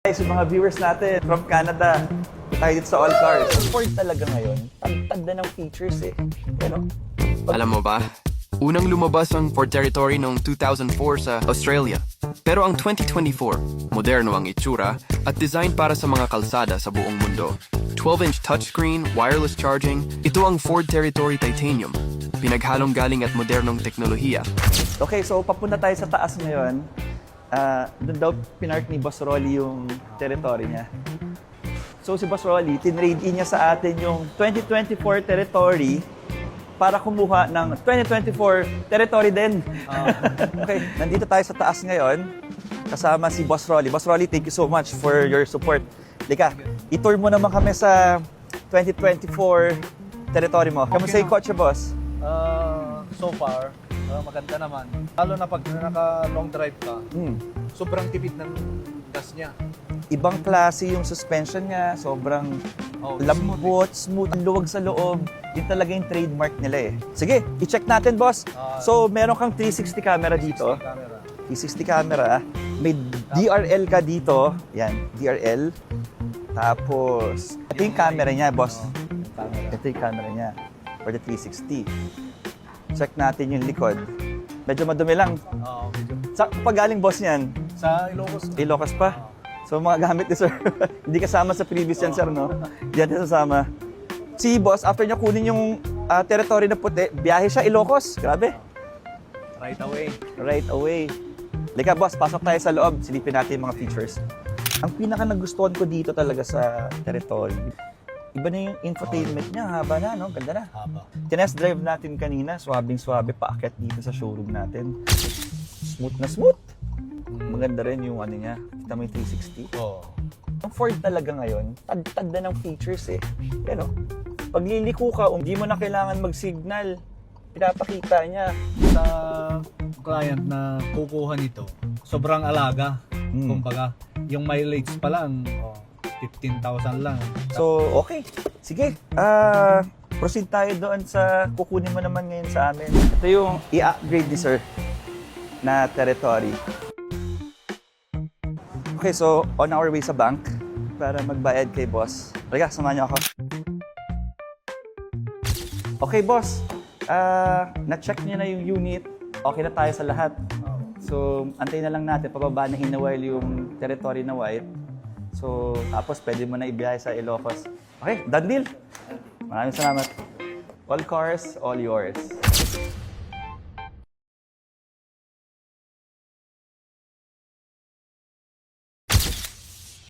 Sa mga viewers natin from Canada, tayo dito sa All Cars. Ford talaga ngayon, tagtag na ng features eh. Pero, Alam mo ba? Unang lumabas ang Ford Territory noong 2004 sa Australia. Pero ang 2024, moderno ang itsura at design para sa mga kalsada sa buong mundo. 12-inch touchscreen, wireless charging, ito ang Ford Territory Titanium. Pinaghalong galing at modernong teknolohiya. okay, so papunta tayo sa taas ngayon. Doon daw pinark ni Boss Rolly yung territory niya. So si Boss Rolly, tinrade in niya sa atin yung 2024 Territory para kumuha ng 2024 Territory din. Okay, nandito tayo sa taas ngayon kasama si Boss Rolly. Boss Rolly, thank you so much for your support. Lika, i-tour mo naman kami sa 2024 Territory mo. Kamusta yung kotse, Boss? So far, maganda naman. Lalo na pag naka-long drive ka, sobrang tipid ng gas niya. Ibang klase yung suspension niya, sobrang lambot, smooth, luwag sa loob. Yun talaga yung trademark nila eh. Sige, i-check natin, boss. So, meron kang 360 camera dito. Camera. 360 camera. May DRL ka dito. Yan, DRL. Tapos, ito yung camera niya, boss. Camera. Ito yung camera niya for the 360. Check natin yung likod. Medyo madumi lang. Medyo. Sa pagaling boss niyan? Sa Ilocos. Ilocos pa? So mga gamit ni sir, hindi kasama sa previous yan sir, no? Hindi natin sasama. Si boss, after niya kunin yung territory na puti, biyahe siya Ilocos. Grabe. Right away. Right away. Lika boss, pasok tayo sa loob. Silipin natin yung mga features. Ang pinaka nagustuhan ko dito talaga sa territory, iba na yung infotainment niya, haba na, no? Ganda na. Haba. Tinest drive natin kanina, swabing-swabe paakyat dito sa showroom natin. Smooth na smooth. Maganda rin yung ano niya. Kita mo yung 360. Oo. Ang Ford talaga ngayon, tagtag na ng features eh. Pero, pag liliko ka, hindi mo na kailangan mag-signal. Pinapakita niya. Sa client na kukuha nito, sobrang alaga. Kumbaga, yung mileage pa lang, 15,000 lang. So, okay. Sige. Proceed tayo doon sa kukunin mo naman ngayon sa amin. Ito yung i-upgrade ni sir na territory. Okay, so on our way sa bank para magbayad kay boss. Talaga, samahan niyo ako. Okay, boss. Na-check niyo na yung unit. Okay na tayo sa lahat. So, antayin na lang natin. Pababa na hinawile yung territory na white. So, tapos pwede mo na ibiyahe sa Ilocos. Okay, done deal. Maraming salamat. All cars, all yours.